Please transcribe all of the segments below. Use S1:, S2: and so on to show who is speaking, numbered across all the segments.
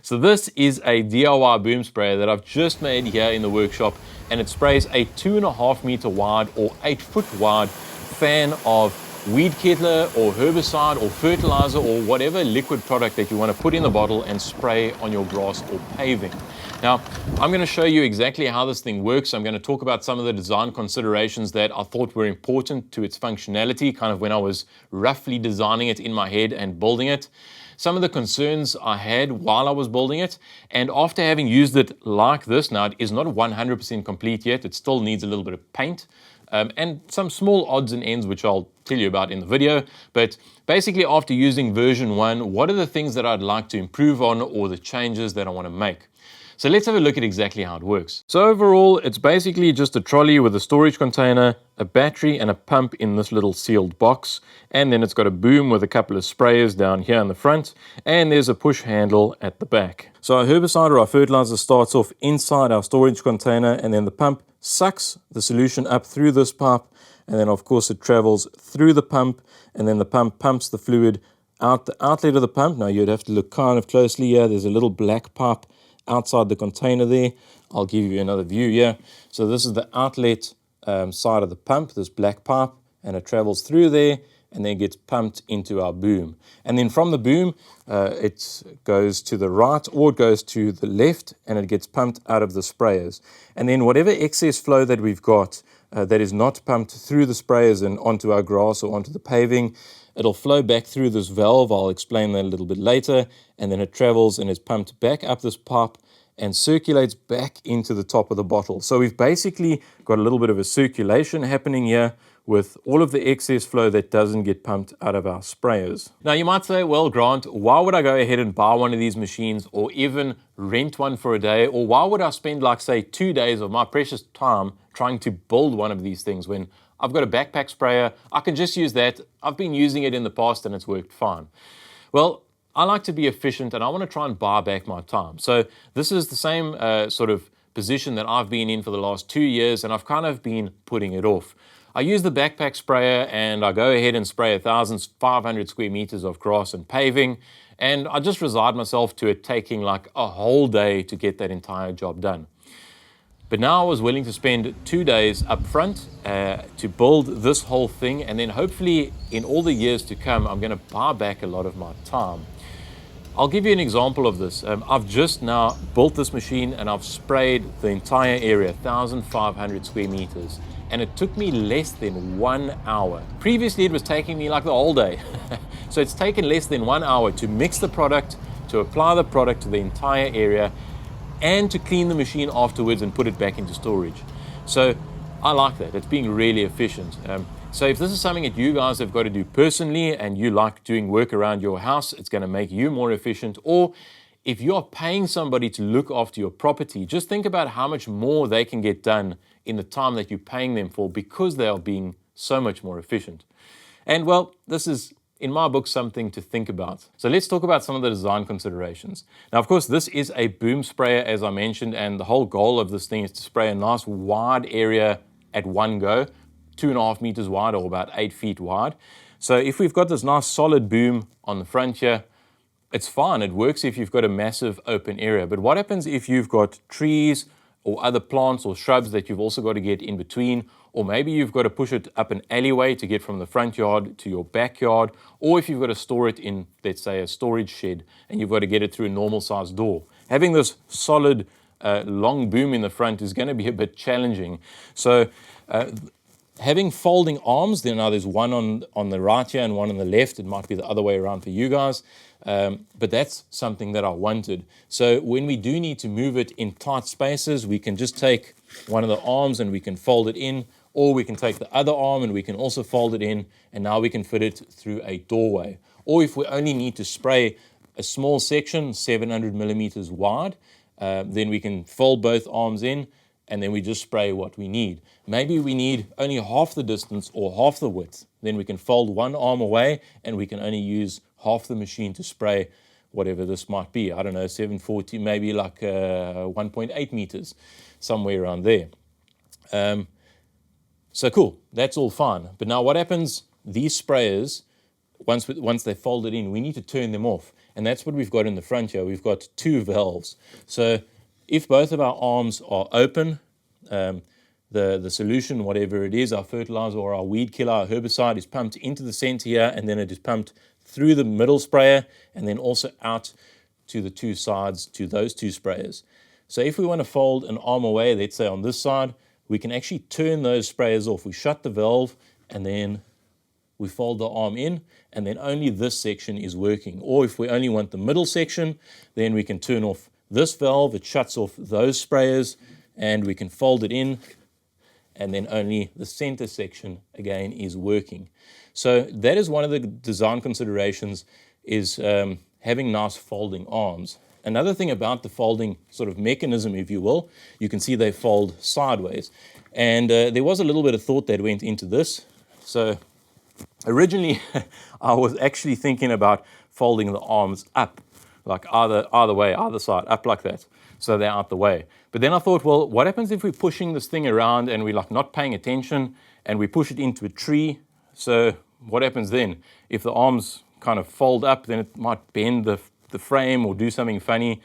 S1: So this is a DIY boom sprayer that I've just made here in the workshop, and it sprays a 2.5 meter wide or 8 foot wide fan of weed killer or herbicide or fertilizer or whatever liquid product that you want to put in the bottle and spray on your grass or paving. Now, I'm going to show you exactly how this thing works. I'm going to talk about some of the design considerations that I thought were important to its functionality, kind of when I was roughly designing it in my head and building it. Some of the concerns I had while I was building it, and after having used it like this, now it is not 100% complete yet, it still needs a little bit of paint, and some small odds and ends which I'll tell you about in the video. But basically, after using version 1, what are the things that I'd like to improve on or the changes that I want to make? So let's have a look at exactly how it works. So overall, it's basically just a trolley with a storage container, a battery and a pump in this little sealed box. And then it's got a boom with a couple of sprayers down here in the front. And there's a push handle at the back. So our herbicide or our fertilizer starts off inside our storage container, and then the pump sucks the solution up through this pipe. And then of course it travels through the pump, and then the pump pumps the fluid out the outlet of the pump. Now you'd have to look kind of closely here. There's a little black pipe outside the container there. I'll give you another view here. So this is the outlet side of the pump, this black pipe, and it travels through there and then gets pumped into our boom. And then from the boom, it goes to the right or it goes to the left, and it gets pumped out of the sprayers. And then whatever excess flow that we've got that is not pumped through the sprayers and onto our grass or onto the paving, it'll flow back through this valve. I'll explain that a little bit later. And then it travels and is pumped back up this pipe and circulates back into the top of the bottle. So we've basically got a little bit of a circulation happening here with all of the excess flow that doesn't get pumped out of our sprayers. Now you might say, well, Grant, why would I go ahead and buy one of these machines or even rent one for a day? Or why would I spend, like, say, 2 days of my precious time trying to build one of these things when I've got a backpack sprayer? I can just use that. I've been using it in the past and it's worked fine. Well, I like to be efficient and I want to try and buy back my time. So this is the same sort of position that I've been in for the last 2 years, and I've kind of been putting it off. I use the backpack sprayer and I go ahead and spray 1,500 square meters of grass and paving, and I just resign myself to it taking like a whole day to get that entire job done. But now I was willing to spend 2 days up front to build this whole thing, and then hopefully in all the years to come, I'm going to buy back a lot of my time. I'll give you an example of this. I've just now built this machine and I've sprayed the entire area, 1,500 square meters, and it took me less than 1 hour. Previously, it was taking me like the whole day. So it's taken less than 1 hour to mix the product, to apply the product to the entire area, and to clean the machine afterwards and put it back into storage. So I like that. It's being really efficient. So if this is something that you guys have got to do personally and you like doing work around your house, it's going to make you more efficient. Or if you're paying somebody to look after your property, just think about how much more they can get done in the time that you're paying them for, because they are being so much more efficient. And well, this is, in my book, something to think about. So let's talk about some of the design considerations. Now, of course, this is a boom sprayer, as I mentioned, and the whole goal of this thing is to spray a nice wide area at one go, 2.5 meters wide or about 8 feet wide. So if we've got this nice solid boom on the front here, it's fine. It works if you've got a massive open area. But what happens if you've got trees or other plants or shrubs that you've also got to get in between? Or maybe you've got to push it up an alleyway to get from the front yard to your backyard. Or if you've got to store it in, let's say, a storage shed, and you've got to get it through a normal sized door. Having this solid long boom in the front is going to be a bit challenging. So having folding arms, now there's one on the right here and one on the left. It might be the other way around for you guys. But that's something that I wanted. So when we do need to move it in tight spaces, we can just take one of the arms and we can fold it in, or we can take the other arm and we can also fold it in, and now we can fit it through a doorway. Or if we only need to spray a small section, 700 millimeters wide, then we can fold both arms in, and then we just spray what we need. Maybe we need only half the distance or half the width. Then we can fold one arm away and we can only use half the machine to spray whatever this might be. I don't know, 740, maybe like 1.8 meters, somewhere around there. So cool, that's all fine. But now what happens, these sprayers, once they're folded in, we need to turn them off. and that's what we've got in the front here. We've got two valves. So if both of our arms are open, the solution, whatever it is, our fertilizer or our weed killer, our herbicide, is pumped into the center here, and then it is pumped through the middle sprayer and then also out to the two sides to those two sprayers. So if we want to fold an arm away, let's say on this side, we can actually turn those sprayers off. We shut the valve and then we fold the arm in, and then only this section is working. Or if we only want the middle section, then we can turn off this valve, it shuts off those sprayers, and we can fold it in, and then only the center section again is working. So that is one of the design considerations, is having nice folding arms. Another thing about the folding sort of mechanism, if you will, you can see they fold sideways. And there was a little bit of thought that went into this. So originally, I was actually thinking about folding the arms up, like either way, either side, up like that, so they're out the way. But then I thought, well, what happens if we're pushing this thing around and we're like not paying attention and we push it into a tree? So what happens then? If the arms kind of fold up, then it might bend the frame or do something funny.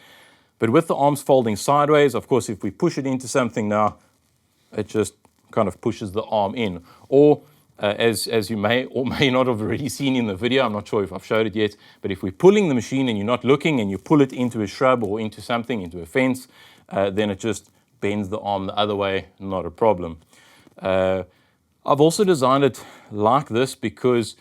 S1: But with the arms folding sideways, of course, if we push it into something now, it just kind of pushes the arm in. Or as you may or may not have already seen in the video, I'm not sure if I've showed it yet, but if we're pulling the machine and you're not looking and you pull it into a shrub or into something, into a fence, then it just bends the arm the other way, not a problem. I've also designed it like this because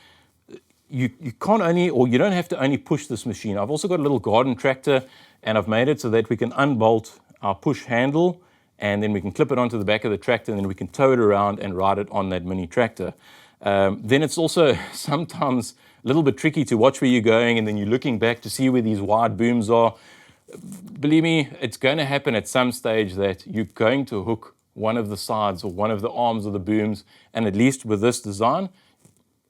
S1: you can't only, or you don't have to only push this machine. I've also got a little garden tractor, and I've made it so that we can unbolt our push handle, and then we can clip it onto the back of the tractor, and then we can tow it around and ride it on that mini tractor. Then it's also sometimes a little bit tricky to watch where you're going, and then you're looking back to see where these wide booms are. Believe me, it's going to happen at some stage that you're going to hook one of the sides or one of the arms of the booms, and at least with this design,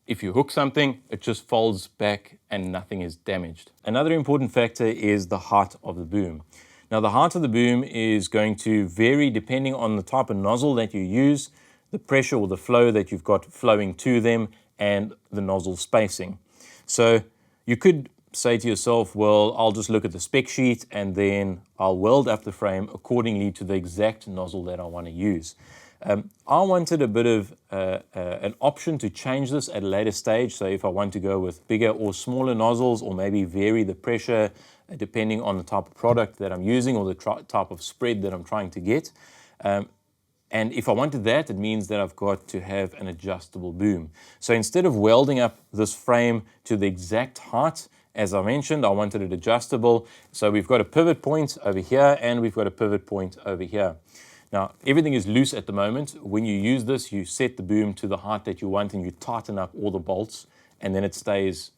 S1: if you hook something, it just folds back and nothing is damaged. Another important factor is the height of the boom. Now, the height of the boom is going to vary depending on the type of nozzle that you use, the pressure or the flow that you've got flowing to them, and the nozzle spacing. So you could say to yourself, well, I'll just look at the spec sheet and then I'll weld up the frame accordingly to the exact nozzle that I want to use. I wanted a bit of an option to change this at a later stage. So if I want to go with bigger or smaller nozzles, or maybe vary the pressure depending on the type of product that I'm using or the type of spread that I'm trying to get. And if I wanted that, it means that I've got to have an adjustable boom. So instead of welding up this frame to the exact height, as I mentioned, I wanted it adjustable. So we've got a pivot point over here and we've got a pivot point over here. Now, everything is loose at the moment. When you use this, you set the boom to the height that you want and you tighten up all the bolts, and then it stays,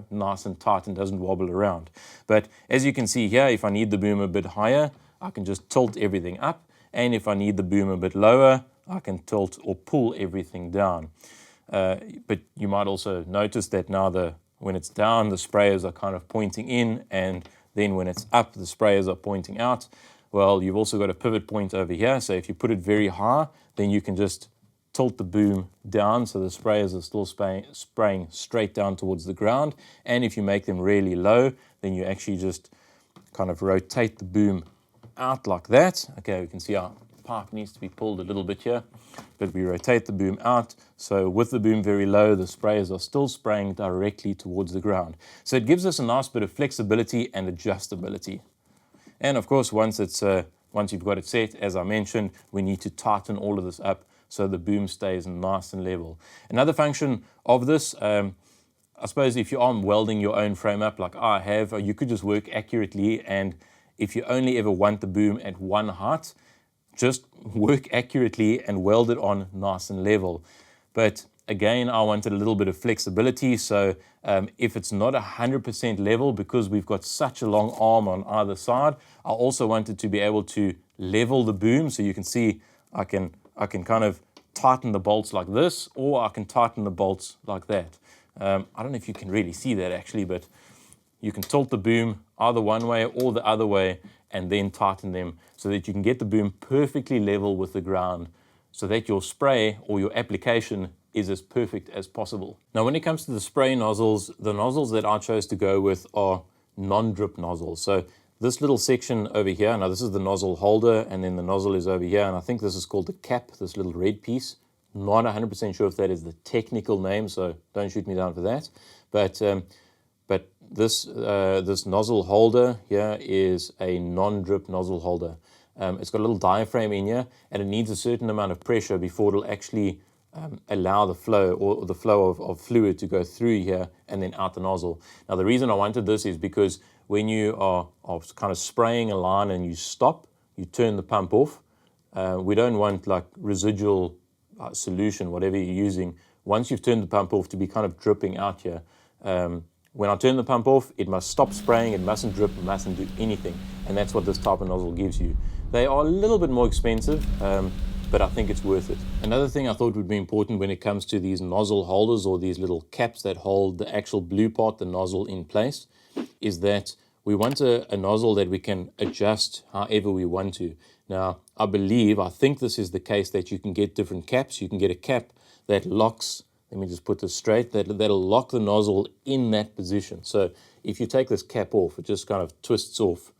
S1: nice and tight and doesn't wobble around. But as you can see here, if I need the boom a bit higher, I can just tilt everything up. And if I need the boom a bit lower, I can tilt or pull everything down. But you might also notice that now when it's down, the sprayers are kind of pointing in, and then when it's up, the sprayers are pointing out. Well, you've also got a pivot point over here. So if you put it very high, then you can just tilt the boom down so the sprayers are still spraying straight down towards the ground. And if you make them really low, then you actually just kind of rotate the boom out like that. Okay, we can see our pipe needs to be pulled a little bit here, but we rotate the boom out. So with the boom very low, the sprayers are still spraying directly towards the ground. So it gives us a nice bit of flexibility and adjustability. And of course, once you've got it set, as I mentioned, we need to tighten all of this up so the boom stays nice and level. Another function of this, I suppose if you are welding your own frame up like I have, you could just work accurately, and if you only ever want the boom at one height, just work accurately and weld it on nice and level. But again, I wanted a little bit of flexibility, so if it's not 100% level, because we've got such a long arm on either side, I also wanted to be able to level the boom. So you can see I can kind of tighten the bolts like this, or I can tighten the bolts like that. I don't know if you can really see that actually, but you can tilt the boom either one way or the other way and then tighten them so that you can get the boom perfectly level with the ground, so that your spray or your application is as perfect as possible. Now, when it comes to the spray nozzles, the nozzles that I chose to go with are non-drip nozzles. So this little section over here, now this is the nozzle holder, and then the nozzle is over here, and I think this is called the cap, this little red piece. Not 100% sure if that is the technical name, so don't shoot me down for that. But this nozzle holder here is a non-drip nozzle holder. It's got a little diaphragm in here, and it needs a certain amount of pressure before it'll actually allow the flow or the flow of fluid to go through here and then out the nozzle. Now the reason I wanted this is because when you are kind of spraying a line and you stop, you turn the pump off. We don't want like residual solution, whatever you're using, once you've turned the pump off to be kind of dripping out here. When I turn the pump off, it must stop spraying, it mustn't drip, it mustn't do anything. And that's what this type of nozzle gives you. They are a little bit more expensive, but I think it's worth it. Another thing I thought would be important when it comes to these nozzle holders or these little caps that hold the actual blue part, the nozzle in place, is that we want a nozzle that we can adjust however we want to. Now, I think this is the case that you can get different caps. You can get a cap that locks, let me just put this straight, that'll lock the nozzle in that position. So if you take this cap off, it just kind of twists off,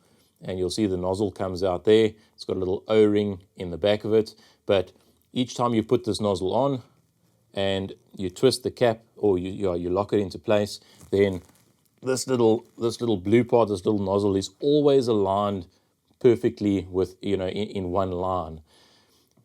S1: and you'll see the nozzle comes out there. It's got a little O-ring in the back of it, but each time you put this nozzle on and you twist the cap, or you lock it into place, then this little blue part, this little nozzle is always aligned perfectly with, in one line.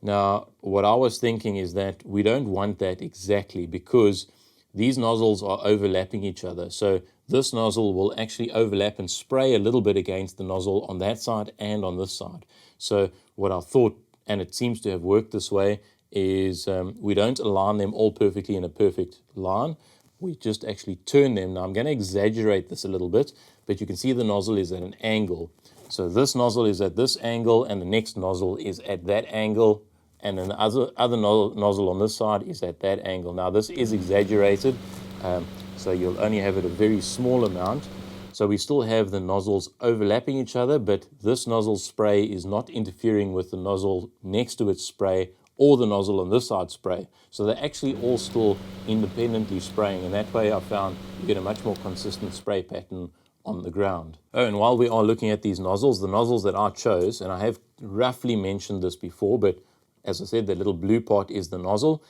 S1: Now, what I was thinking is that we don't want that exactly, because these nozzles are overlapping each other. So this nozzle will actually overlap and spray a little bit against the nozzle on that side and on this side. So what I thought, and it seems to have worked this way, is we don't align them all perfectly in a perfect line. We just actually turn them. Now I'm going to exaggerate this a little bit, but you can see the nozzle is at an angle. So this nozzle is at this angle, and the next nozzle is at that angle, and then the other nozzle on this side is at that angle. Now this is exaggerated, so you'll only have it a very small amount. So we still have the nozzles overlapping each other, but this nozzle spray is not interfering with the nozzle next to its spray or the nozzle on this side spray. So they're actually all still independently spraying, and that way I found you get a much more consistent spray pattern on the ground. Oh, and while we are looking at these nozzles, the nozzles that I chose, and I have roughly mentioned this before, but as I said, the little blue part is the nozzle.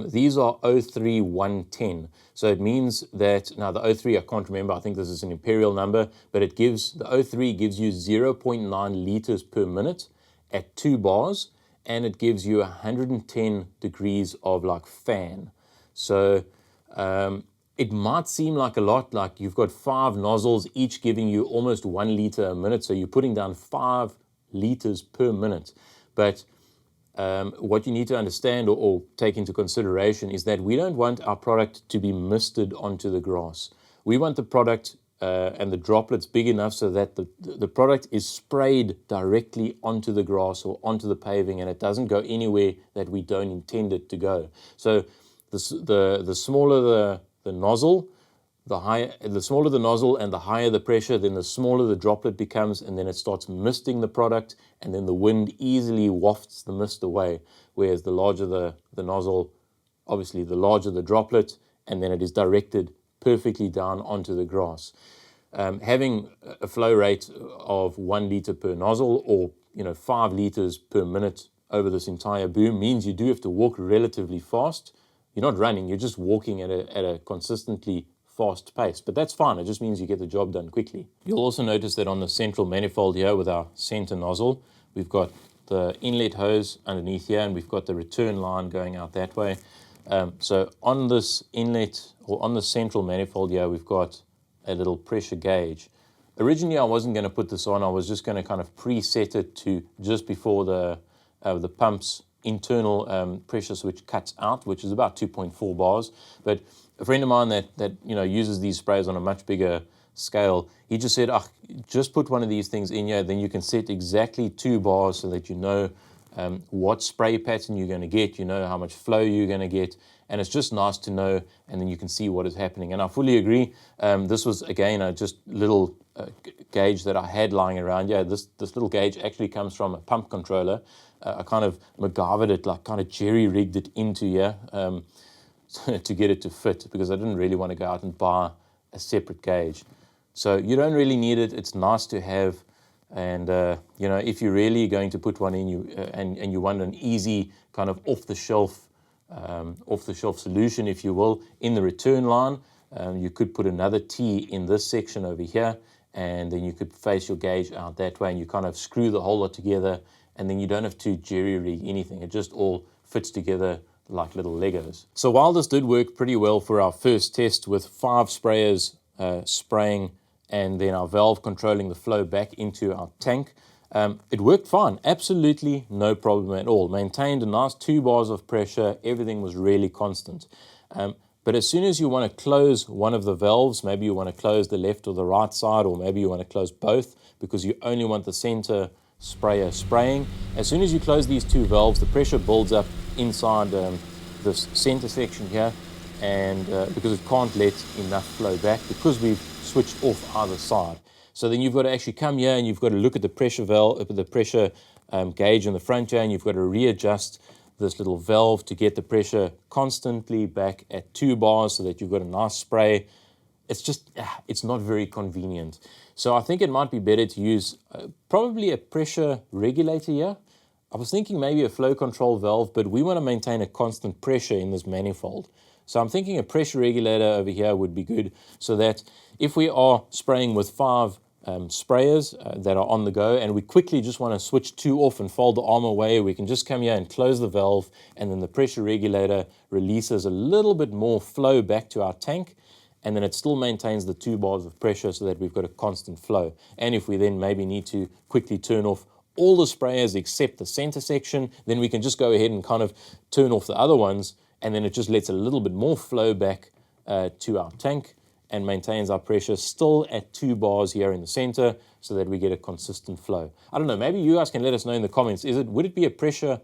S1: These are 03110. So it means that, now the 03, I can't remember, I think this is an imperial number, but the 03 gives you 0.9 liters per minute at 2 bars, and it gives you 110 degrees of like fan. So it might seem like a lot, like you've got 5 nozzles, each giving you almost 1 liter a minute. So you're putting down 5 liters per minute. But what you need to understand or take into consideration is that we don't want our product to be misted onto the grass. We want the product and the droplets big enough so that the product is sprayed directly onto the grass or onto the paving, and it doesn't go anywhere that we don't intend it to go. So the smaller the nozzle, the smaller the nozzle and the higher the pressure, then the smaller the droplet becomes, and then it starts misting the product, and then the wind easily wafts the mist away. Whereas the larger the nozzle, obviously the larger the droplet, and then it is directed perfectly down onto the grass. Having a flow rate of 1 liter per nozzle, or 5 liters per minute over this entire boom, means you do have to walk relatively fast. You're not running, you're just walking at a consistently fast pace, but that's fine. It just means you get the job done quickly. You'll also notice that on the central manifold here with our center nozzle, we've got the inlet hose underneath here, and we've got the return line going out that way. So on this inlet, or on the central manifold here, we've got a little pressure gauge. Originally, I wasn't going to put this on. I was just going to kind of preset it to just before the pump's internal pressure switch cuts out, which is about 2.4 bars. But a friend of mine that uses these sprays on a much bigger scale, he just said, just put one of these things in here, then you can set exactly 2 bars so that you know what spray pattern you're going to get, how much flow you're going to get, and it's just nice to know, and then you can see what is happening. And I fully agree. This was, again, a just little gauge that I had lying around. Yeah, this little gauge actually comes from a pump controller. I kind of MacGyvered it, like kind of jerry-rigged it into here to get it to fit, because I didn't really want to go out and buy a separate gauge. So you don't really need it. It's nice to have. And, you know, if you're really going to put one in, and you want an easy kind of off-the-shelf solution, if you will, in the return line, you could put another T in this section over here, and then you could face your gauge out that way, and you kind of screw the whole lot together, and then you don't have to jerry-rig anything. It just all fits together like little Legos. So while this did work pretty well for our first test with 5 sprayers spraying and then our valve controlling the flow back into our tank, it worked fine. Absolutely no problem at all. Maintained a nice 2 bars of pressure. Everything was really constant. But as soon as you want to close one of the valves, maybe you want to close the left or the right side, or maybe you want to close both because you only want the center sprayer spraying. As soon as you close these 2 valves, the pressure builds up inside this center section here, and because it can't let enough flow back because we've switched off either side. So then you've got to actually come here and you've got to look at the pressure valve, the pressure gauge in the front here, and you've got to readjust this little valve to get the pressure constantly back at 2 bars so that you've got a nice spray. It's just, it's not very convenient. So I think it might be better to use probably a pressure regulator here. I was thinking maybe a flow control valve, but we want to maintain a constant pressure in this manifold. So I'm thinking a pressure regulator over here would be good, so that if we are spraying with 5 sprayers that are on the go, and we quickly just want to switch 2 off and fold the arm away, we can just come here and close the valve, and then the pressure regulator releases a little bit more flow back to our tank, and then it still maintains the 2 bars of pressure so that we've got a constant flow. And if we then maybe need to quickly turn off all the sprayers except the center section, then we can just go ahead and kind of turn off the other ones, and then it just lets a little bit more flow back to our tank and maintains our pressure still at 2 bars here in the center so that we get a consistent flow. I don't know, maybe you guys can let us know in the comments, would it be a pressure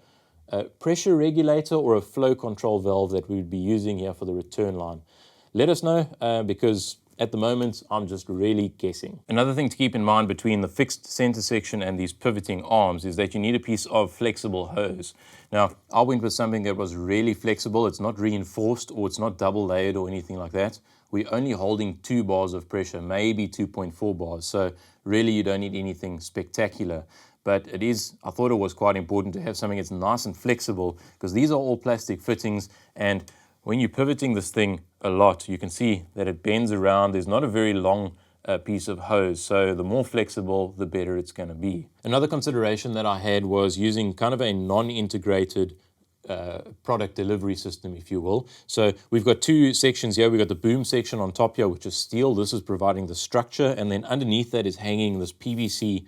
S1: regulator or a flow control valve that we would be using here for the return line? Let us know, because at the moment, I'm just really guessing. Another thing to keep in mind between the fixed center section and these pivoting arms is that you need a piece of flexible hose. Now, I went with something that was really flexible. It's not reinforced or it's not double layered or anything like that. We're only holding 2 bars of pressure, maybe 2.4 bars. So really you don't need anything spectacular. But I thought it was quite important to have something that's nice and flexible, because these are all plastic fittings, and when you're pivoting this thing a lot, you can see that it bends around. There's not a very long piece of hose, so the more flexible, the better it's going to be. Another consideration that I had was using kind of a non-integrated product delivery system, if you will. So we've got 2 sections here. We've got the boom section on top here, which is steel. This is providing the structure, and then underneath that is hanging this PVC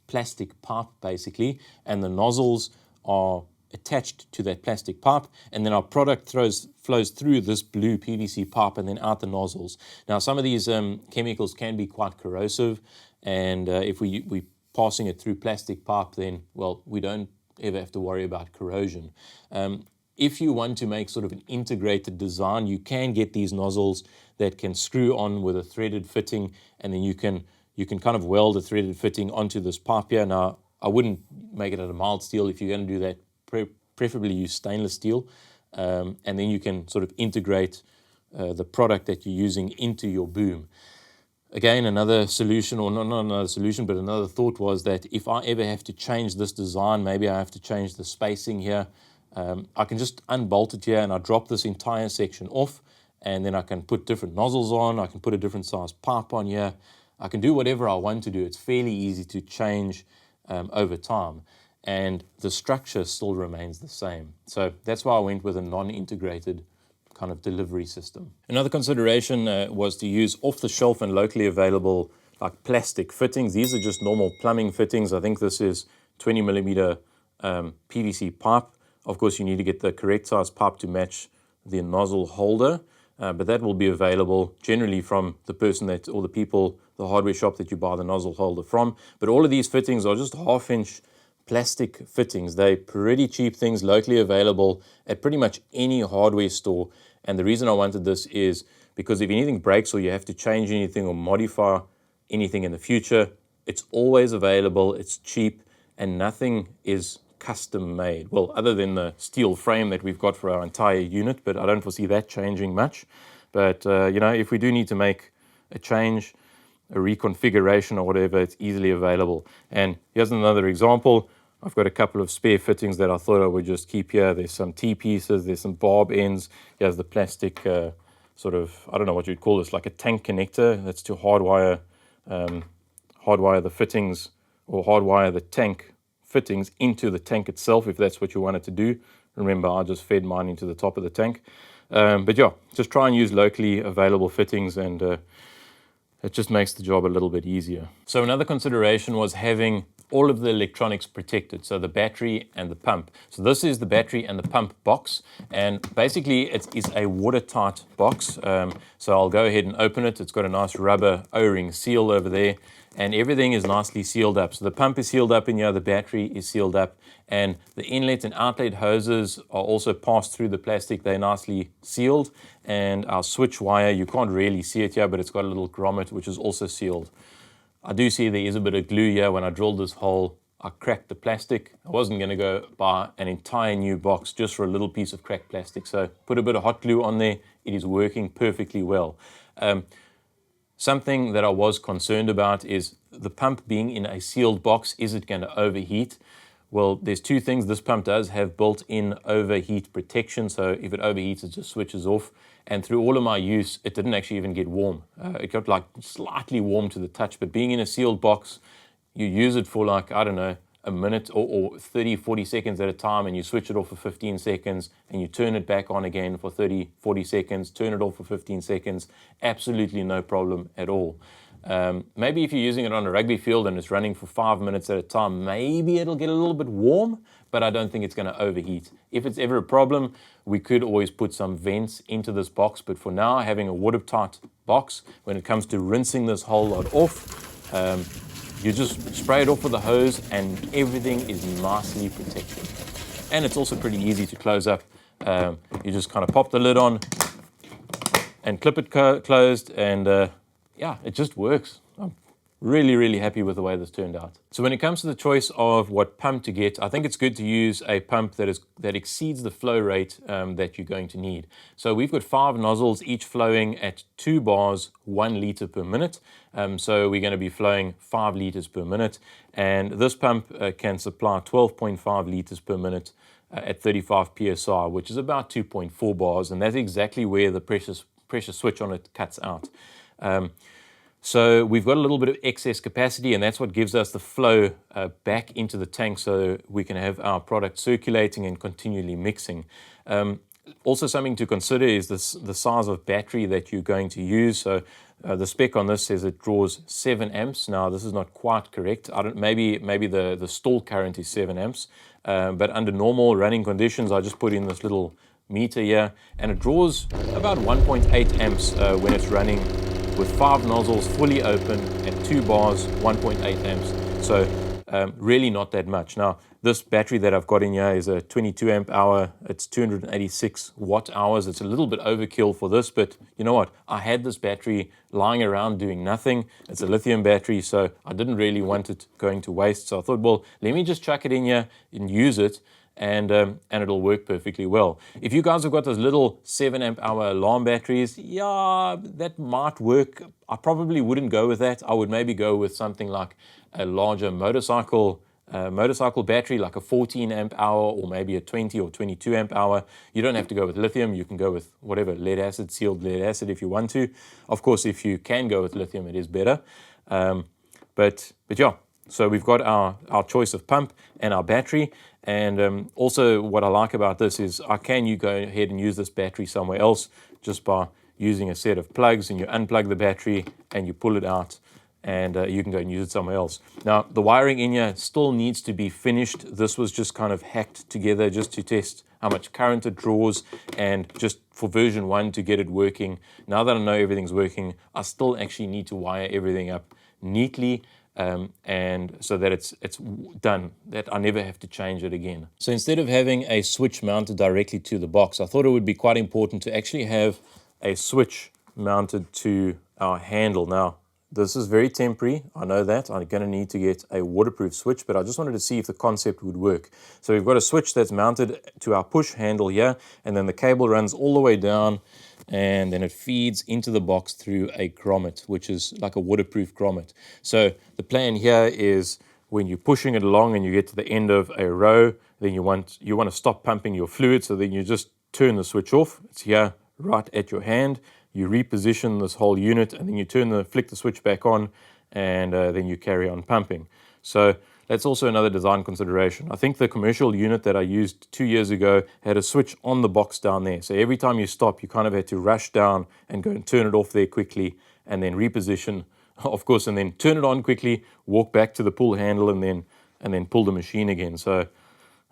S1: plastic pipe, basically, and the nozzles are attached to that plastic pipe, and then our product flows through this blue PVC pipe and then out the nozzles. Now, some of these chemicals can be quite corrosive, and if we're passing it through plastic pipe, then, well, we don't ever have to worry about corrosion. If you want to make sort of an integrated design, you can get these nozzles that can screw on with a threaded fitting, and then you can kind of weld a threaded fitting onto this pipe here. Now, I wouldn't make it out of mild steel. If you're going to do that, preferably use stainless steel, and then you can sort of integrate the product that you're using into your boom. Again, another solution, or not another solution, but another thought was that if I ever have to change this design, maybe I have to change the spacing here, I can just unbolt it here and I drop this entire section off, and then I can put different nozzles on, I can put a different size pipe on here, I can do whatever I want to do. It's fairly easy to change over time, and the structure still remains the same. So that's why I went with a non-integrated kind of delivery system. Another consideration was to use off-the-shelf and locally available like plastic fittings. These are just normal plumbing fittings. I think this is 20 millimeter PVC pipe. Of course, you need to get the correct size pipe to match the nozzle holder, but that will be available generally from the person that, or the people, the hardware shop that you buy the nozzle holder from. But all of these fittings are just half-inch plastic fittings. They're pretty cheap things, locally available at pretty much any hardware store. And the reason I wanted this is because if anything breaks or you have to change anything or modify anything in the future, it's always available, it's cheap, and nothing is custom made. Well, other than the steel frame that we've got for our entire unit, but I don't foresee that changing much. But, if we do need to make a change, reconfiguration or whatever, it's easily available. And here's another example. I've got a couple of spare fittings that I thought I would just keep here. There's some T-pieces, there's some barb ends. Here's the plastic sort of, I don't know what you'd call this, like a tank connector. That's to hardwire the fittings, or hardwire the tank fittings into the tank itself, if that's what you wanted to do. Remember, I just fed mine into the top of the tank. But yeah, just try and use locally available fittings, and it just makes the job a little bit easier. So another consideration was having all of the electronics protected, so the battery and the pump. So this is the battery and the pump box, and basically it is a watertight box. So I'll go ahead and open it. It's got a nice rubber O-ring seal over there, and everything is nicely sealed up. So the pump is sealed up in here, the battery is sealed up, and the inlet and outlet hoses are also passed through the plastic. They're nicely sealed, and our switch wire, you can't really see it here, but it's got a little grommet which is also sealed. I do see there is a bit of glue here. When I drilled this hole, I cracked the plastic. I wasn't going to go buy an entire new box just for a little piece of cracked plastic, so put a bit of hot glue on there. It is working perfectly well. Something that I was concerned about is the pump being in a sealed box. Is it going to overheat? Well, there's two things. This pump does have built-in overheat protection, so if it overheats, it just switches off. And through all of my use, it didn't actually even get warm. It got like slightly warm to the touch, but being in a sealed box, you use it for like, I don't know, a minute or 30, 40 seconds at a time, and you switch it off for 15 seconds, and you turn it back on again for 30, 40 seconds, turn it off for 15 seconds, absolutely no problem at all. Maybe if you're using it on a rugby field and it's running for 5 minutes at a time, maybe it'll get a little bit warm, but I don't think it's going to overheat. If it's ever a problem, we could always put some vents into this box, but for now, having a watertight box, when it comes to rinsing this whole lot off, you just spray it off with a hose and everything is nicely protected. And it's also pretty easy to close up. You just kind of pop the lid on and clip it closed, and yeah, it just works. I'm really, really happy with the way this turned out. So when it comes to the choice of what pump to get, I think it's good to use a pump that exceeds the flow rate that you're going to need. So we've got 5 nozzles, each flowing at 2 bars, 1 liter per minute. So we're going to be flowing 5 liters per minute. And this pump can supply 12.5 liters per minute at 35 psi, which is about 2.4 bars. And that's exactly where the pressure switch on it cuts out. So we've got a little bit of excess capacity, and that's what gives us the flow back into the tank so we can have our product circulating and continually mixing. Also something to consider is the size of battery that you're going to use. So the spec on this says it draws 7 amps. Now this is not quite correct. Maybe the stall current is 7 amps, but under normal running conditions, I just put in this little meter here, and it draws about 1.8 amps when it's running with 5 nozzles fully open at 2 bars, 1.8 amps. So really not that much. Now, this battery that I've got in here is a 22 amp hour. It's 286 watt hours. It's a little bit overkill for this, but you know what? I had this battery lying around doing nothing. It's a lithium battery, so I didn't really want it going to waste. So I thought, well, let me just chuck it in here and use it, and it'll work perfectly well. If you guys have got those little 7 amp hour alarm batteries, yeah, that might work. I probably wouldn't go with that. I would maybe go with something like a larger motorcycle battery, like a 14 amp hour or maybe a 20 or 22 amp hour. You don't have to go with lithium. You can go with whatever, lead acid, sealed lead acid if you want to. Of course, if you can go with lithium, it is better. But yeah, so we've got our choice of pump and our battery. And also what I like about this is you go ahead and use this battery somewhere else just by using a set of plugs, and you unplug the battery and you pull it out, and you can go and use it somewhere else. Now, the wiring in here still needs to be finished. This was just kind of hacked together just to test how much current it draws, and just for version 1 to get it working. Now that I know everything's working, I still actually need to wire everything up neatly, and so that it's done, that I never have to change it again. So instead of having a switch mounted directly to the box, I thought it would be quite important to actually have a switch mounted to our handle. Now, This is very temporary, I know that. I'm going to need to get a waterproof switch, but I just wanted to see if the concept would work. So we've got a switch that's mounted to our push handle here, and then the cable runs all the way down, and then it feeds into the box through a grommet, which is like a waterproof grommet. So the plan here is when you're pushing it along and you get to the end of a row, then you want to stop pumping your fluid, so then you just turn the switch off. It's here right at your hand. You reposition this whole unit, and then you flick the switch back on, and then you carry on pumping. So that's also another design consideration. I think the commercial unit that I used 2 years ago had a switch on the box down there. So every time you stop, you kind of had to rush down and go and turn it off there quickly, and then reposition, of course, and then turn it on quickly, walk back to the pull handle, and then pull the machine again. So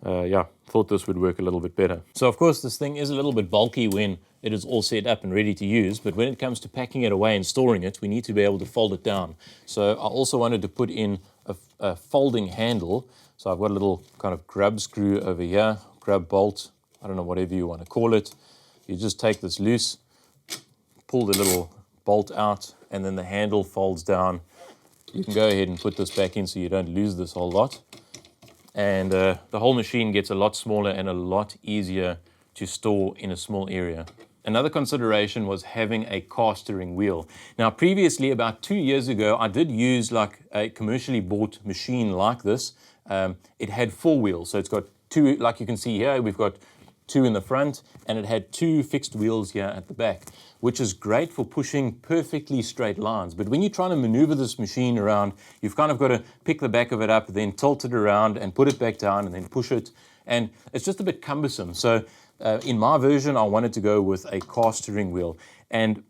S1: yeah, thought this would work a little bit better. So of course this thing is a little bit bulky when it is all set up and ready to use, but when it comes to packing it away and storing it, we need to be able to fold it down. So I also wanted to put in a folding handle. So I've got a little kind of grub screw over here, grub bolt, I don't know, whatever you want to call it. You just take this loose, pull the little bolt out, and then the handle folds down. You can go ahead and put this back in so you don't lose this whole lot. And the whole machine gets a lot smaller and a lot easier to store in a small area. Another consideration was having a castering wheel. Now previously, about 2 years ago, I did use like a commercially bought machine like this. It had 4 wheels, so it's got 2, like you can see here, we've got 2 in the front, and it had 2 fixed wheels here at the back, which is great for pushing perfectly straight lines. But when you're trying to maneuver this machine around, you've kind of got to pick the back of it up, then tilt it around and put it back down and then push it. And it's just a bit cumbersome. So in my version, I wanted to go with a castering wheel. And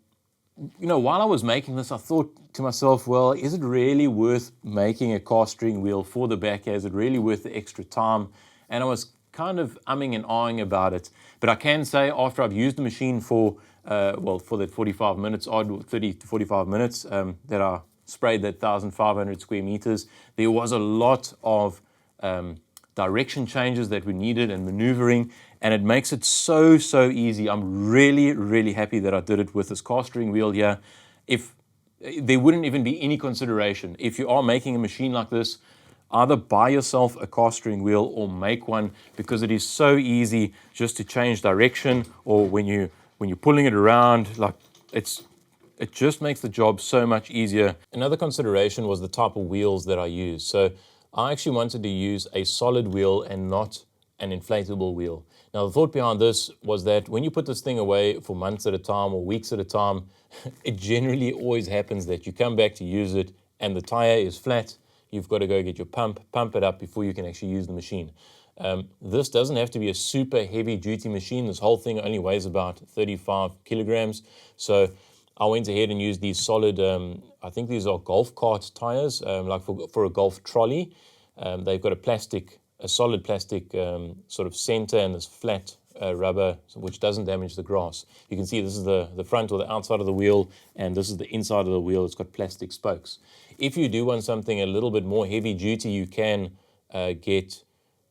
S1: you know, while I was making this, I thought to myself, well, is it really worth making a castering wheel for the back? Is it really worth the extra time? And I was kind of umming and ahhing about it. But I can say after I've used the machine for that 45 minutes, odd 30 to 45 minutes that I sprayed that 1,500 square meters, there was a lot of direction changes that were needed and maneuvering, and it makes it so easy. I'm really happy that I did it with this castering wheel here. If there wouldn't even be any consideration, if you are making a machine like this, either buy yourself a castering wheel or make one, because it is so easy just to change direction, or when you're pulling it around, like it just makes the job so much easier. Another consideration was the type of wheels that I use. So I actually wanted to use a solid wheel and not an inflatable wheel. Now the thought behind this was that when you put this thing away for months at a time or weeks at a time, it generally always happens that you come back to use it and the tire is flat. You've got to go get your pump it up before you can actually use the machine. This doesn't have to be a super heavy duty machine. This whole thing only weighs about 35 kilograms. So I went ahead and used these solid, I think these are golf cart tires, like for a golf trolley. They've got a solid plastic sort of center and this flat rubber, which doesn't damage the grass. You can see this is the front or the outside of the wheel, and this is the inside of the wheel. It's got plastic spokes. If you do want something a little bit more heavy duty, you can get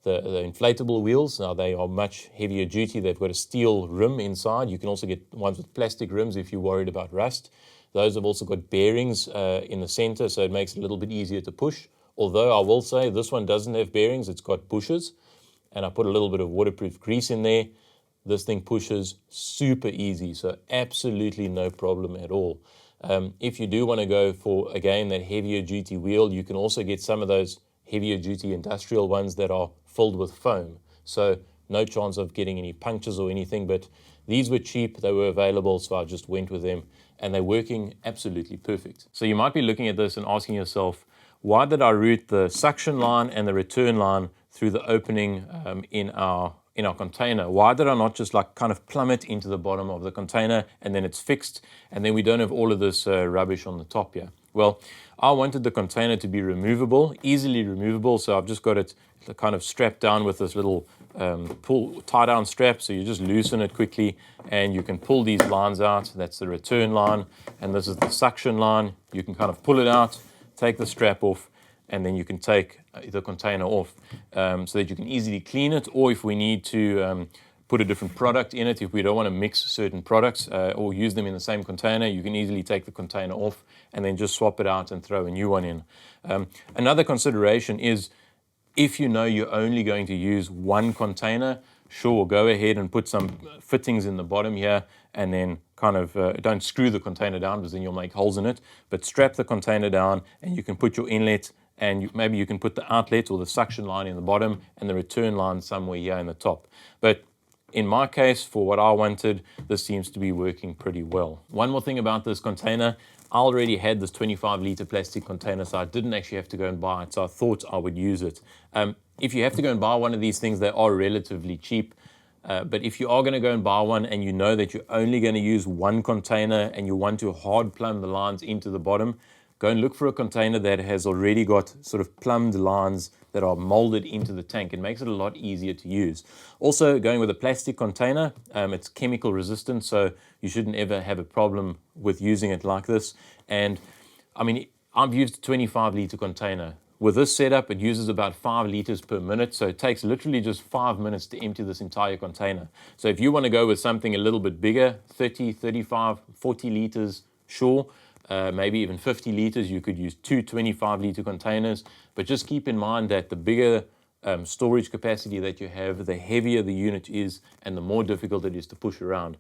S1: the inflatable wheels. Now they are much heavier duty. They've got a steel rim inside. You can also get ones with plastic rims if you're worried about rust. Those have also got bearings in the center, so it makes it a little bit easier to push. Although I will say this one doesn't have bearings, it's got pushers. And I put a little bit of waterproof grease in there. This thing pushes super easy, so absolutely no problem at all. If you do want to go for, again, that heavier duty wheel, you can also get some of those heavier duty industrial ones that are filled with foam. So no chance of getting any punctures or anything, but these were cheap, they were available, so I just went with them, and they're working absolutely perfect. So you might be looking at this and asking yourself, why did I route the suction line and the return line through the opening in our container? Why did I not just like kind of plumb it into the bottom of the container and then it's fixed, and then we don't have all of this rubbish on the top here? Well, I wanted the container to be removable, easily removable, so I've just got it kind of strapped down with this little tie down strap, so you just loosen it quickly and you can pull these lines out. That's the return line, and this is the suction line. You can kind of pull it out, take the strap off, and then you can take the container off so that you can easily clean it, or if we need to put a different product in it. If we don't want to mix certain products or use them in the same container, you can easily take the container off and then just swap it out and throw a new one in. Another consideration is if you know you're only going to use one container, sure, go ahead and put some fittings in the bottom here and then kind of don't screw the container down because then you'll make holes in it, but strap the container down and you can put your inlet and maybe you can put the outlet or the suction line in the bottom and the return line somewhere here in the top. But in my case, for what I wanted, this seems to be working pretty well. One more thing about this container, I already had this 25-litre plastic container, so I didn't actually have to go and buy it, so I thought I would use it. If you have to go and buy one of these things, they are relatively cheap. But if you are going to go and buy one and you know that you're only going to use one container and you want to hard plumb the lines into the bottom, go and look for a container that has already got sort of plumbed lines that are molded into the tank. It makes it a lot easier to use. Also, going with a plastic container, it's chemical resistant, so you shouldn't ever have a problem with using it like this. And I mean, I've used a 25-litre container. With this setup, it uses about 5 litres per minute, so it takes literally just 5 minutes to empty this entire container. So if you want to go with something a little bit bigger, 30, 35, 40 litres, sure, maybe even 50 litres, you could use two 25-litre containers. But just keep in mind that the bigger storage capacity that you have, the heavier the unit is and the more difficult it is to push around.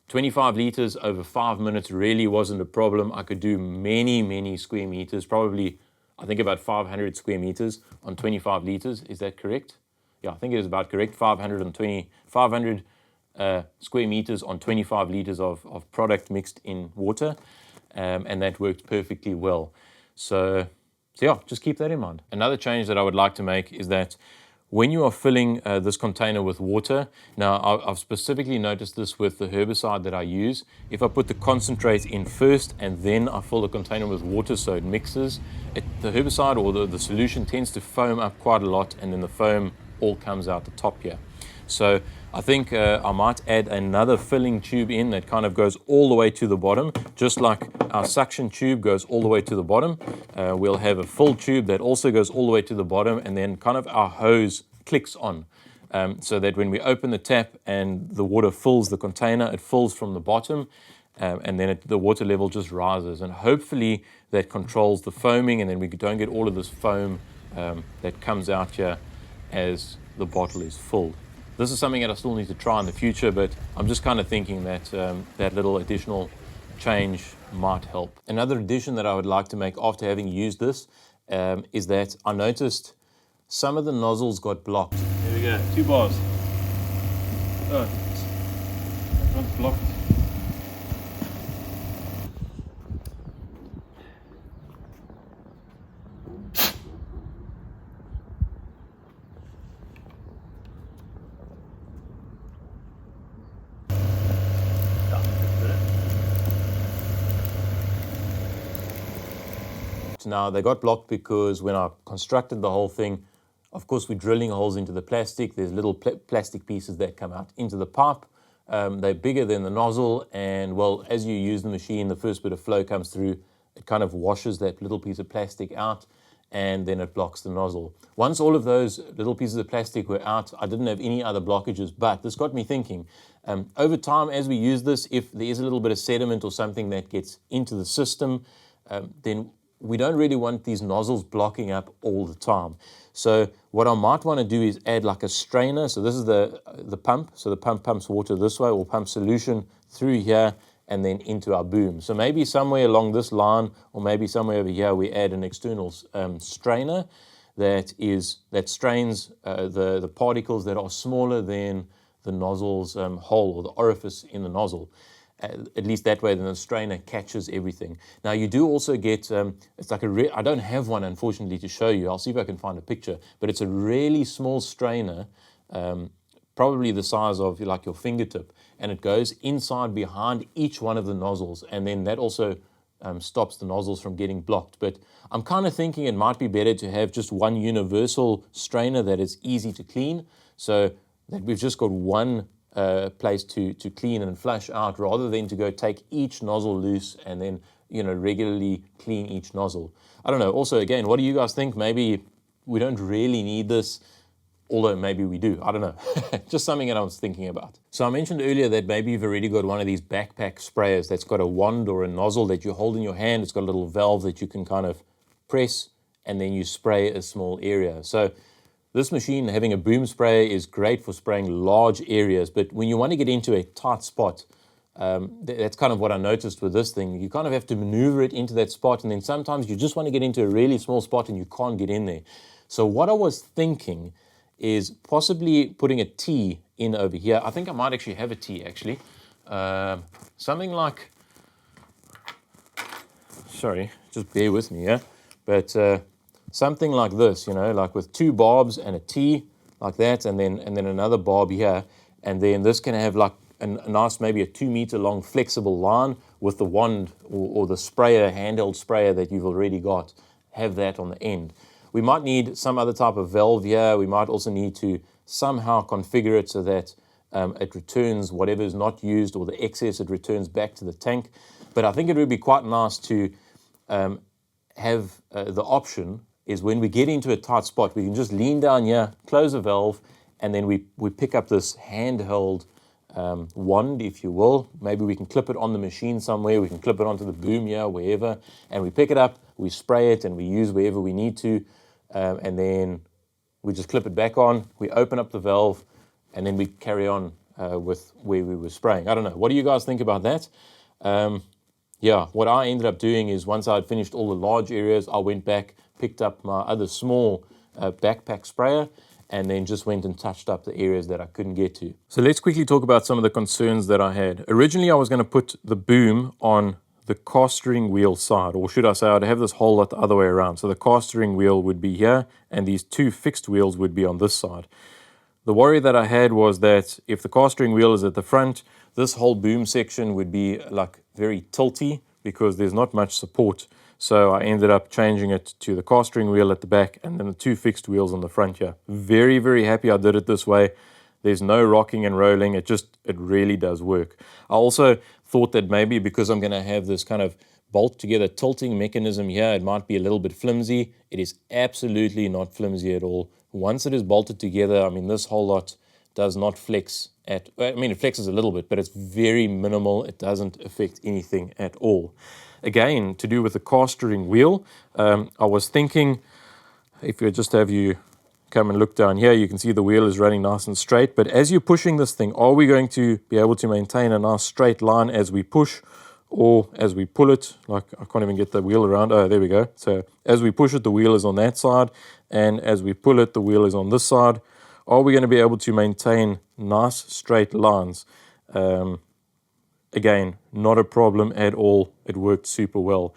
S1: 25 litres over 5 minutes really wasn't a problem. I could do many square meters, probably I think about 500 square meters on 25 litres. Is that correct? Yeah, I think it is about correct. 500 square meters on 25 litres of product mixed in water. And that worked perfectly well. So yeah, just keep that in mind. Another change that I would like to make is that when you are filling this container with water, now I've specifically noticed this with the herbicide that I use. If I put the concentrate in first and then I fill the container with water so it mixes, the herbicide or the solution tends to foam up quite a lot and then the foam all comes out the top here. So I think I might add another filling tube in that kind of goes all the way to the bottom, just like our suction tube goes all the way to the bottom. We'll have a full tube that also goes all the way to the bottom, and then kind of our hose clicks on, so that when we open the tap and the water fills the container, it fills from the bottom, and then the water level just rises. And hopefully that controls the foaming, and then we don't get all of this foam that comes out here as the bottle is filled. This is something that I still need to try in the future, but I'm just kind of thinking that that little additional change might help. Another addition that I would like to make after having used this is that I noticed some of the nozzles got blocked.
S2: There we go, 2 bars. Oh, it's not blocked.
S1: Now, they got blocked because when I constructed the whole thing, of course, we're drilling holes into the plastic. There's little plastic pieces that come out into the pipe. They're bigger than the nozzle, and well, as you use the machine, the first bit of flow comes through. It kind of washes that little piece of plastic out, and then it blocks the nozzle. Once all of those little pieces of plastic were out, I didn't have any other blockages, but this got me thinking. Over time, as we use this, if there is a little bit of sediment or something that gets into the system, then we don't really want these nozzles blocking up all the time. So what I might want to do is add like a strainer. So this is the pump. So the pump pumps water this way, or pumps solution through here and then into our boom. So maybe somewhere along this line, or maybe somewhere over here, we add an external strainer that strains the particles that are smaller than the nozzle's hole or the orifice in the nozzle. At least that way, then the strainer catches everything. Now, you do also get, it's like I don't have one, unfortunately, to show you. I'll see if I can find a picture. But it's a really small strainer, probably the size of like your fingertip. And it goes inside behind each one of the nozzles. And then that also stops the nozzles from getting blocked. But I'm kind of thinking it might be better to have just one universal strainer that is easy to clean. So that we've just got one place to clean and flush out, rather than to go take each nozzle loose and then regularly clean each nozzle. I don't know. Also, again, what do you guys think? Maybe we don't really need this. Although maybe we do, I don't know. Just something that I was thinking about. So I mentioned earlier that maybe you've already got one of these backpack sprayers that's got a wand or a nozzle that you hold in your hand. It's got a little valve that you can kind of press, and then you spray a small area. So this machine, having a boom sprayer, is great for spraying large areas, but when you want to get into a tight spot, that's kind of what I noticed with this thing. You kind of have to maneuver it into that spot, and then sometimes you just want to get into a really small spot and you can't get in there. So what I was thinking is possibly putting a T in over here. I think I might actually have a T actually. Something like, sorry, just bear with me, yeah? But something like this, like with 2 barbs and a T like that, and then another barb here, and then this can have like a nice, maybe a 2 meter long flexible line with the wand or the sprayer, handheld sprayer that you've already got, have that on the end. We might need some other type of valve here. We might also need to somehow configure it so that it returns whatever is not used, or the excess, it returns back to the tank. But I think it would be quite nice to have the option is when we get into a tight spot, we can just lean down here, close the valve, and then we pick up this handheld wand, if you will. Maybe we can clip it on the machine somewhere. We can clip it onto the boom here, wherever, and we pick it up, we spray it, and we use wherever we need to. And then we just clip it back on, we open up the valve, and then we carry on with where we were spraying. I don't know. What do you guys think about that? Yeah, what I ended up doing is once I had finished all the large areas, I went back, picked up my other small backpack sprayer, and then just went and touched up the areas that I couldn't get to. So let's quickly talk about some of the concerns that I had. Originally, I was going to put the boom on the castering wheel side, or should I say I'd have this whole lot the other way around. So the castering wheel would be here, and these 2 fixed wheels would be on this side. The worry that I had was that if the castering wheel is at the front, this whole boom section would be like very tilty because there's not much support. So I ended up changing it to the castering wheel at the back and then the 2 fixed wheels on the front here. Very, very happy I did it this way. There's no rocking and rolling. It really does work. I also thought that maybe because I'm going to have this kind of bolt together tilting mechanism here, it might be a little bit flimsy. It is absolutely not flimsy at all. Once it is bolted together, I mean, this whole lot does not flex it flexes a little bit, but it's very minimal. It doesn't affect anything at all. Again, to do with the castering wheel, I was thinking, if you just have you come and look down here, you can see the wheel is running nice and straight. But as you're pushing this thing, are we going to be able to maintain a nice straight line as we push, or as we pull it? Like, I can't even get the wheel around. Oh, there we go. So as we push it, the wheel is on that side, and as we pull it, the wheel is on this side. Are we going to be able to maintain nice straight lines? Again, not a problem at all. It worked super well.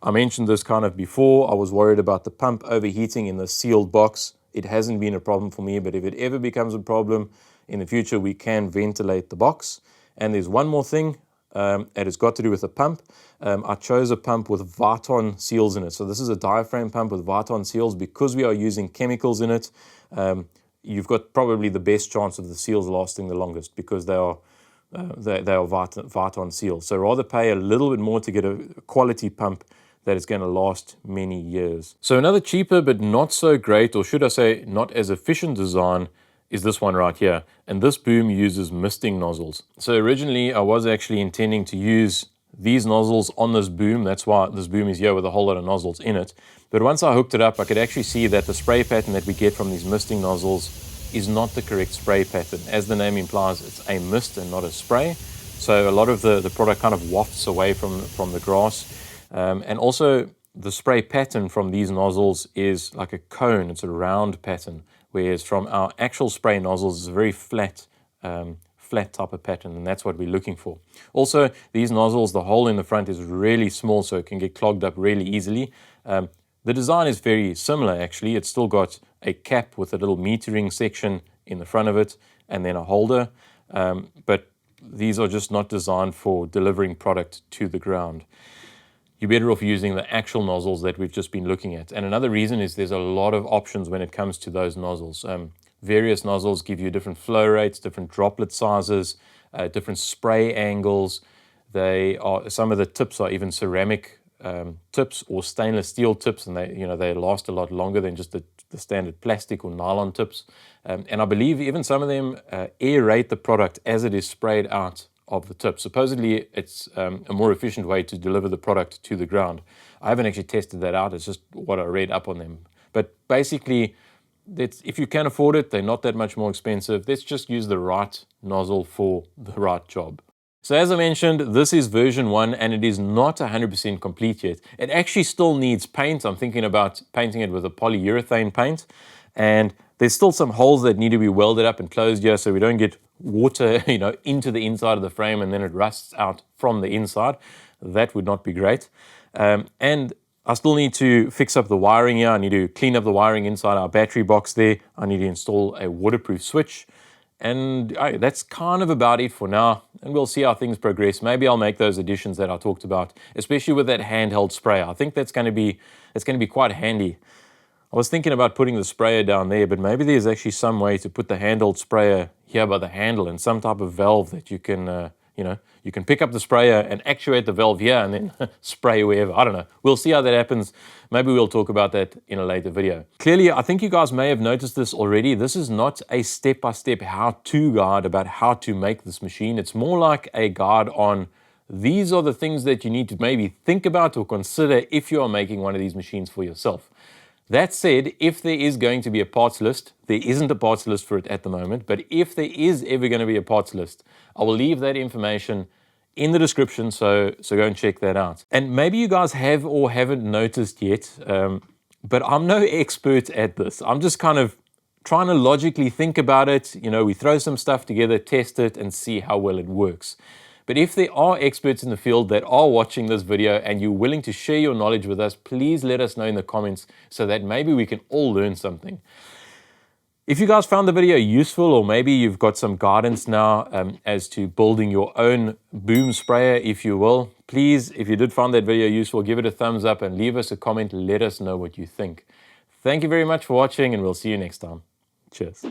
S1: I mentioned this kind of before. I was worried about the pump overheating in the sealed box. It hasn't been a problem for me, but if it ever becomes a problem in the future, we can ventilate the box. And there's one more thing, and it's got to do with the pump. I chose a pump with Burton seals in it. So this is a diaphragm pump with Burton seals. Because we are using chemicals in it, you've got probably the best chance of the seals lasting the longest, because they are Burton seals. So rather pay a little bit more to get a quality pump that is going to last many years. So another cheaper but not so great, or should I say not as efficient design, is this one right here. And this boom uses misting nozzles. So originally I was actually intending to use these nozzles on this boom. That's why this boom is here with a whole lot of nozzles in it. But once I hooked it up, I could actually see that the spray pattern that we get from these misting nozzles is not the correct spray pattern. As the name implies, it's a mist and not a spray. So a lot of the product kind of wafts away from the grass. And also the spray pattern from these nozzles is like a cone. It's a round pattern, whereas from our actual spray nozzles, it's a very flat type of pattern, and that's what we're looking for. Also, these nozzles, the hole in the front is really small, so it can get clogged up really easily. The design is very similar, actually. It's still got a cap with a little metering section in the front of it, and then a holder. But these are just not designed for delivering product to the ground. You're better off using the actual nozzles that we've just been looking at. And another reason is there's a lot of options when it comes to those nozzles. Various nozzles give you different flow rates, different droplet sizes, different spray angles. Some of the tips are even ceramic tips or stainless steel tips, and they last a lot longer than just the the standard plastic or nylon tips. And I believe even some of them aerate the product as it is sprayed out of the tip. Supposedly, it's a more efficient way to deliver the product to the ground. I haven't actually tested that out. It's just what I read up on them. But basically, if you can afford it, they're not that much more expensive. Let's just use the right nozzle for the right job. So as I mentioned, this is version 1 and it is not 100% complete yet. It actually still needs paint. I'm thinking about painting it with a polyurethane paint. And there's still some holes that need to be welded up and closed here so we don't get water, into the inside of the frame and then it rusts out from the inside. That would not be great. And I still need to fix up the wiring here. I need to clean up the wiring inside our battery box there. I need to install a waterproof switch. And that's kind of about it for now. And we'll see how things progress. Maybe I'll make those additions that I talked about, especially with that handheld sprayer. I think that's going to be quite handy. I was thinking about putting the sprayer down there, but maybe there's actually some way to put the handheld sprayer here by the handle and some type of valve that you can, you can pick up the sprayer and actuate the valve here and then spray wherever. I don't know. We'll see how that happens. Maybe we'll talk about that in a later video. Clearly, I think you guys may have noticed this already. This is not a step-by-step how-to guide about how to make this machine. It's more like a guide on these are the things that you need to maybe think about or consider if you are making one of these machines for yourself. That said, if there is going to be a parts list, there isn't a parts list for it at the moment, but if there is ever going to be a parts list, I will leave that information in the description, so go and check that out. And maybe you guys have or haven't noticed yet, but I'm no expert at this. I'm just kind of trying to logically think about it. We throw some stuff together, test it, and see how well it works. But if there are experts in the field that are watching this video and you're willing to share your knowledge with us, please let us know in the comments so that maybe we can all learn something. If you guys found the video useful, or maybe you've got some guidance now as to building your own boom sprayer, if you will, please, if you did find that video useful, give it a thumbs up and leave us a comment. Let us know what you think. Thank you very much for watching and we'll see you next time. Cheers.